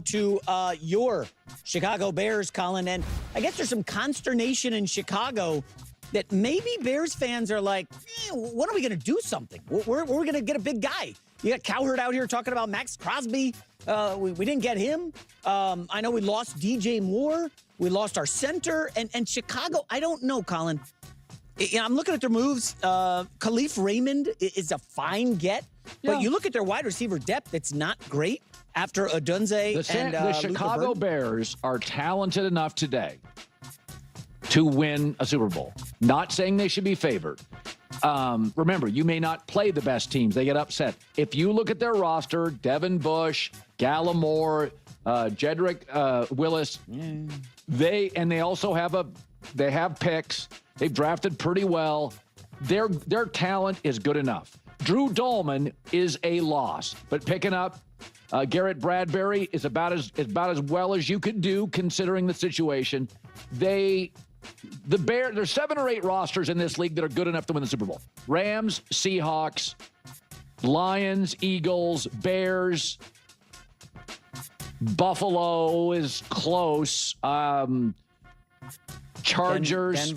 to your Chicago Bears, Colin. And I guess there's some consternation in Chicago that maybe Bears fans are like, when are we going to do something? We're going to get a big guy. You got Cowherd out here talking about Max Crosby. We didn't get him. I know we lost DJ Moore. We lost our center. And Chicago, I don't know, Colin. I'm looking at their moves. Khalif Raymond is a fine get. But you look at their wide receiver depth, it's not great after Odunze the Chicago Bears are talented enough today to win a Super Bowl. Not saying they should be favored. Remember, you may not play the best teams. They get upset. If you look at their roster, Devin Bush, Gallimore, Jedrick Willis, they also have picks. They've drafted pretty well. Their talent is good enough. Drew Dolman is a loss, but picking up Garrett Bradbury is about as well as you could do considering the situation. There's 7 or 8 rosters in this league that are good enough to win the Super Bowl. Rams, Seahawks, Lions, Eagles, Bears, Buffalo is close. Chargers,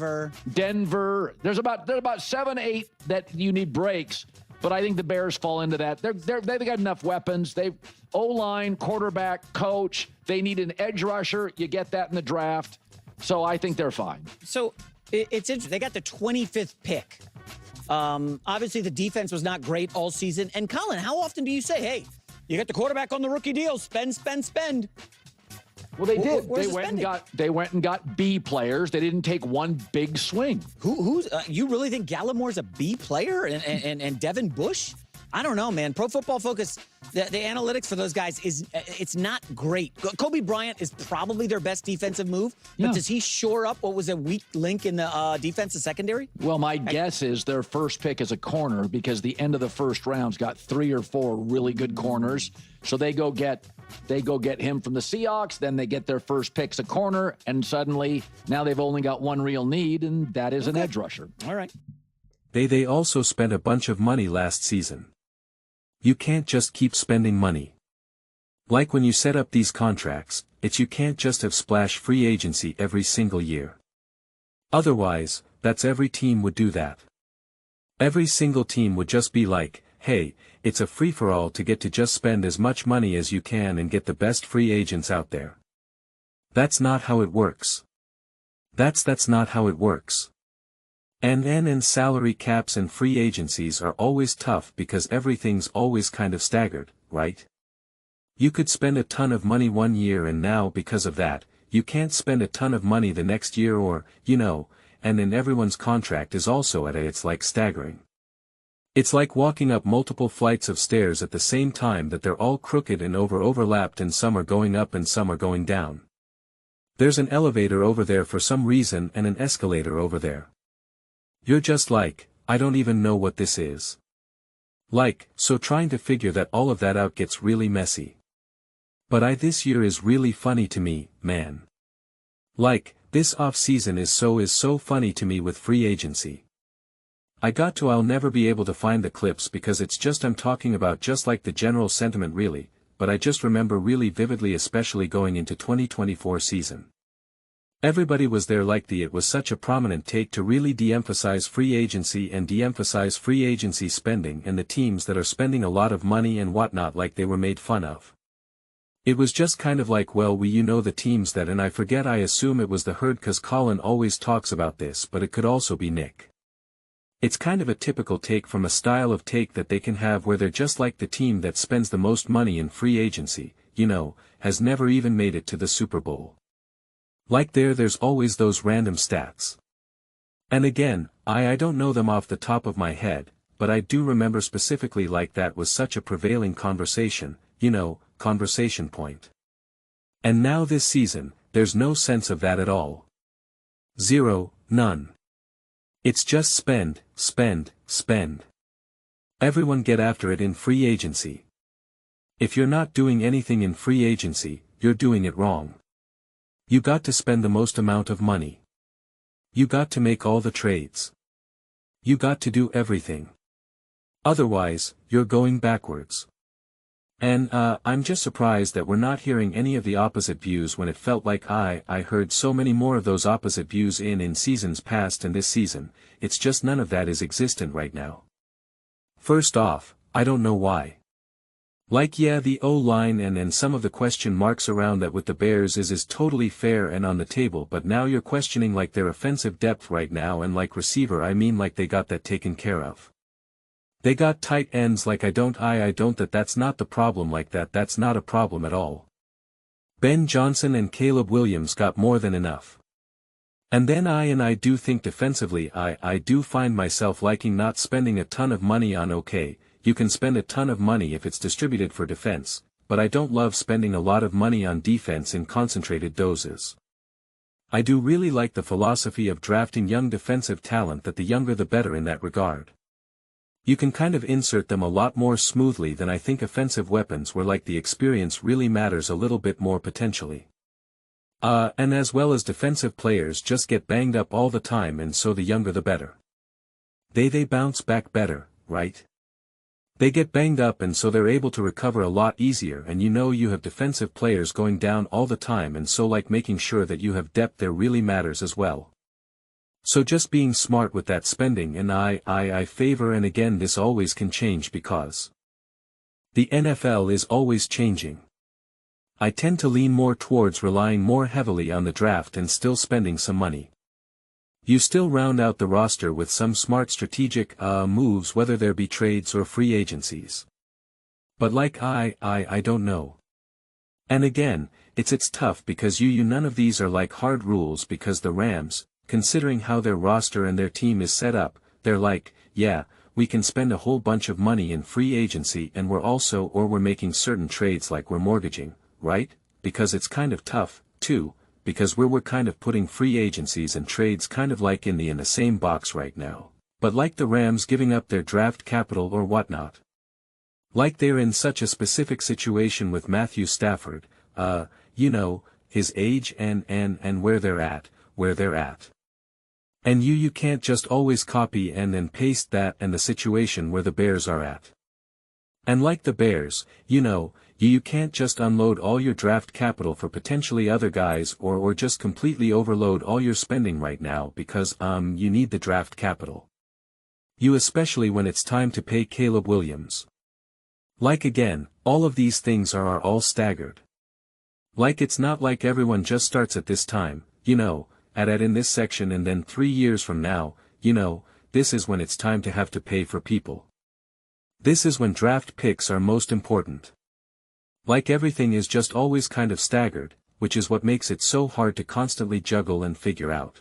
Denver. There's about 7, 8 that you need breaks. But I think the Bears fall into that. They've got enough weapons. They've O-line, quarterback, coach. They need an edge rusher. You get that in the draft. So I think they're fine. So it's interesting. They got the 25th pick. Obviously, the defense was not great all season. And Colin, how often do you say, hey, you got the quarterback on the rookie deal. Spend, spend, spend. Well, they did. They went and got B players. They didn't take one big swing. You really think Gallimore's a B player and Devin Bush? I don't know, man. Pro Football Focus, the analytics for those guys it's not great. Kobe Bryant is probably their best defensive move, but does he shore up what was a weak link in the defensive secondary? Well, my guess is their first pick is a corner because the end of the first round's got 3 or 4 really good corners. So they go get him from the Seahawks, then they get their first pick's a corner, and suddenly now they've only got one real need, and that is an edge rusher. All right. They also spent a bunch of money last season. You can't just keep spending money. Like when you set up these contracts, you can't just have splash free agency every single year. Otherwise, every team would do that. Every single team would just be like, hey, it's a free-for-all to get to just spend as much money as you can and get the best free agents out there. That's not how it works. That's not how it works. And salary caps and free agencies are always tough because everything's always kind of staggered, right? You could spend a ton of money one year and now because of that, you can't spend a ton of money the next year or, and then everyone's contract is also it's like staggering. It's like walking up multiple flights of stairs at the same time that they're all crooked and overlapped and some are going up and some are going down. There's an elevator over there for some reason and an escalator over there. You're just like, I don't even know what this is. So trying to figure all of that out gets really messy. But this year is really funny to me, man. This off-season is so funny to me with free agency. I'll never be able to find the clips because it's just I'm talking about just like the general sentiment really, but I just remember really vividly especially going into 2024 season. Everybody was there it was such a prominent take to really de-emphasize free agency and de-emphasize free agency spending and the teams that are spending a lot of money and whatnot they were made fun of. It was just kind of the teams that and I assume it was the Herd cause Colin always talks about this but it could also be Nick. It's kind of a typical take from a style of take that they can have where they're just like the team that spends the most money in free agency, has never even made it to the Super Bowl. There's always those random stats. And again, I don't know them off the top of my head, but I do remember specifically that was such a prevailing conversation, conversation point. And now this season, there's no sense of that at all. Zero, none. It's just spend, spend, spend. Everyone get after it in free agency. If you're not doing anything in free agency, you're doing it wrong. You got to spend the most amount of money. You got to make all the trades. You got to do everything. Otherwise, you're going backwards. And, I'm just surprised that we're not hearing any of the opposite views when it felt like I heard so many more of those opposite views in seasons past and this season. It's just none of that is existent right now. First off, I don't know why. Like yeah, the O-line and some of the question marks around that with the Bears is totally fair and on the table, but now you're questioning like their offensive depth right now, and like receiver I mean like they got that taken care of. They got tight ends like I don't that's not the problem, like that's not a problem at all. Ben Johnson and Caleb Williams got more than enough. And then I do think defensively I do find myself liking not spending a ton of money on okay, you can spend a ton of money if it's distributed for defense, but I don't love spending a lot of money on defense in concentrated doses. I do really like the philosophy of drafting young defensive talent, that the younger the better in that regard. You can kind of insert them a lot more smoothly than I think offensive weapons, where like the experience really matters a little bit more potentially. And as well as defensive players just get banged up all the time, and so the younger the better. They bounce back better, right? They get banged up and so they're able to recover a lot easier, and you have defensive players going down all the time, and so like making sure that you have depth there really matters as well. So just being smart with that spending, and I favor, and again this always can change because the NFL is always changing. I tend to lean more towards relying more heavily on the draft and still spending some money. You still round out the roster with some smart strategic moves, whether there be trades or free agencies. But like I don't know. And again, it's tough because none of these are like hard rules, because the Rams, considering how their roster and their team is set up, they're like, yeah, we can spend a whole bunch of money in free agency, and we're making certain trades like we're mortgaging, right? Because it's kind of tough, too, because we're kind of putting free agencies and trades kind of like in the same box right now. But like the Rams giving up their draft capital or whatnot. Like they're in such a specific situation with Matthew Stafford, his age and where they're at. And you can't just always copy and then paste that and the situation where the Bears are at. And like the Bears, you can't just unload all your draft capital for potentially other guys or just completely overload all your spending right now, because you need the draft capital. Especially when it's time to pay Caleb Williams. Like again, all of these things are all staggered. Like it's not like everyone just starts at this time, at in this section, and then 3 years from now, this is when it's time to have to pay for people. This is when draft picks are most important. Like everything is just always kind of staggered, which is what makes it so hard to constantly juggle and figure out.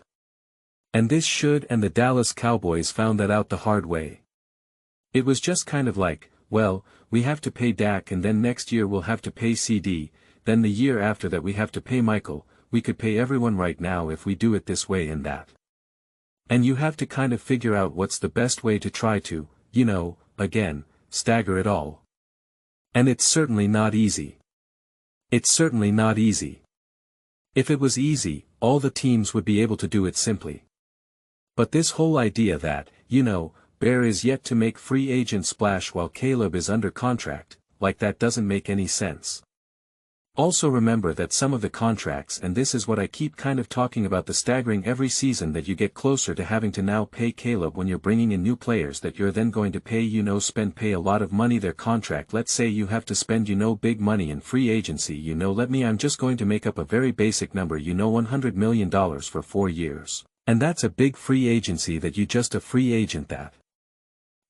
And the Dallas Cowboys found that out the hard way. It was just kind of like, well, we have to pay Dak, and then next year we'll have to pay CD, then the year after that we have to pay Michael. We could pay everyone right now if we do it this way and that. And you have to kind of figure out what's the best way to try to, again, stagger it all. And it's certainly not easy. It's certainly not easy. If it was easy, all the teams would be able to do it simply. But this whole idea that, Bear is yet to make free agent splash while Caleb is under contract, like that doesn't make any sense. Also remember that some of the contracts, and this is what I keep kind of talking about, the staggering every season that you get closer to having to now pay Caleb when you're bringing in new players that you're then going to pay pay a lot of money their contract. Let's say you have to spend big money in free agency, I'm just going to make up a very basic number, $100 million for 4 years. And that's a big free agency that you just a free agent that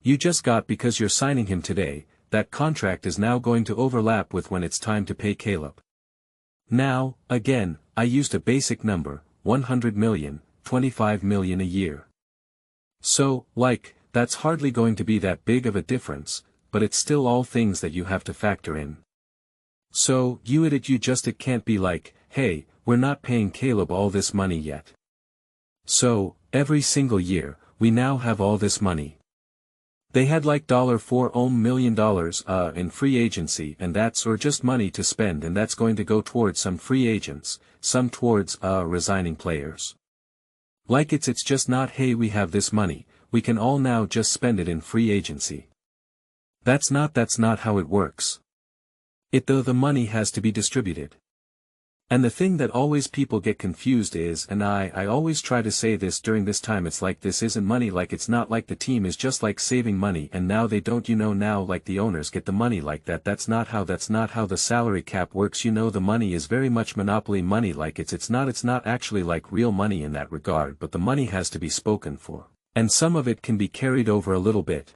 you just got because you're signing him today. That contract is now going to overlap with when it's time to pay Caleb. Now, again, I used a basic number, 100 million, 25 million a year. So, that's hardly going to be that big of a difference, but it's still all things that you have to factor in. So, it can't be like, hey, we're not paying Caleb all this money yet. So, every single year, we now have all this money. They had $4 million in free agency, and that's or just money to spend, and that's going to go towards some free agents, some towards resigning players. It's just not, hey, we have this money, we can all now just spend it in free agency. That's not how it works. Though the money has to be distributed. And the thing that always people get confused is, and I always try to say this during this time, it's like this isn't money, like it's not like the team is just like saving money and now they don't, now like the owners get the money like that. That's not how the salary cap works. The money is very much monopoly money, like it's not actually like real money in that regard, but the money has to be spoken for. And some of it can be carried over a little bit.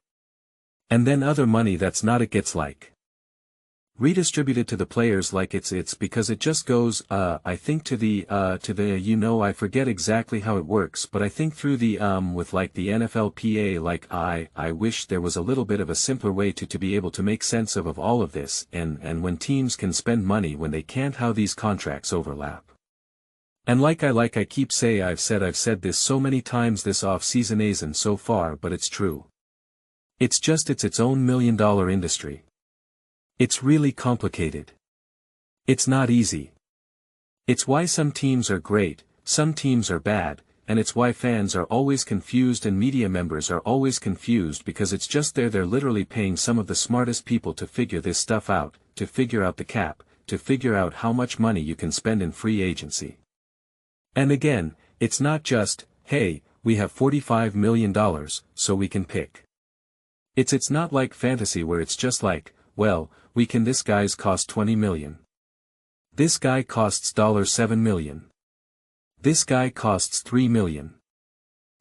And then other money that's not, it gets like redistributed to the players, like it's because it just goes, I think to the, I forget exactly how it works, but I think through the, with like the NFLPA, like I wish there was a little bit of a simpler way to be able to make sense of all of this, and when teams can spend money when they can't, how these contracts overlap. And like I keep say, I've said this so many times this off-season and so far, but it's true. It's its own $1 million industry. It's really complicated. It's not easy. It's why some teams are great, some teams are bad, and it's why fans are always confused and media members are always confused, because it's just they're literally paying some of the smartest people to figure this stuff out, to figure out the cap, to figure out how much money you can spend in free agency. And again, it's not just, hey, we have $45 million, so we can pick. It's not like fantasy where it's just like, well, this guy's cost $20 million. This guy costs $7 million. This guy costs $3 million.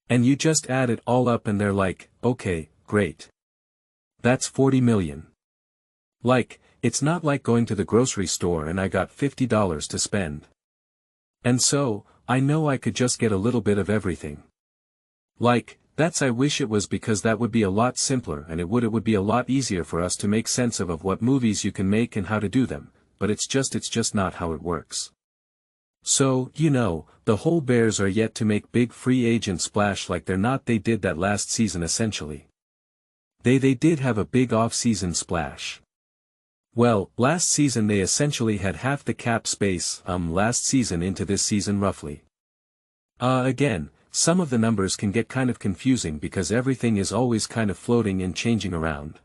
And you just add it all up and they're like, okay, great. That's $40 million. Like, it's not like going to the grocery store and I got $50 to spend. And so, I know I could just get a little bit of everything. Like, I wish it was, because that would be a lot simpler and it would be a lot easier for us to make sense of what movies you can make and how to do them, but it's just not how it works. So, the whole Bears are yet to make big free agent splash like they're not. They did that last season essentially. They did have a big off-season splash. Well, last season they essentially had half the cap space, last season into this season roughly. Again, some of the numbers can get kind of confusing because everything is always kind of floating and changing around.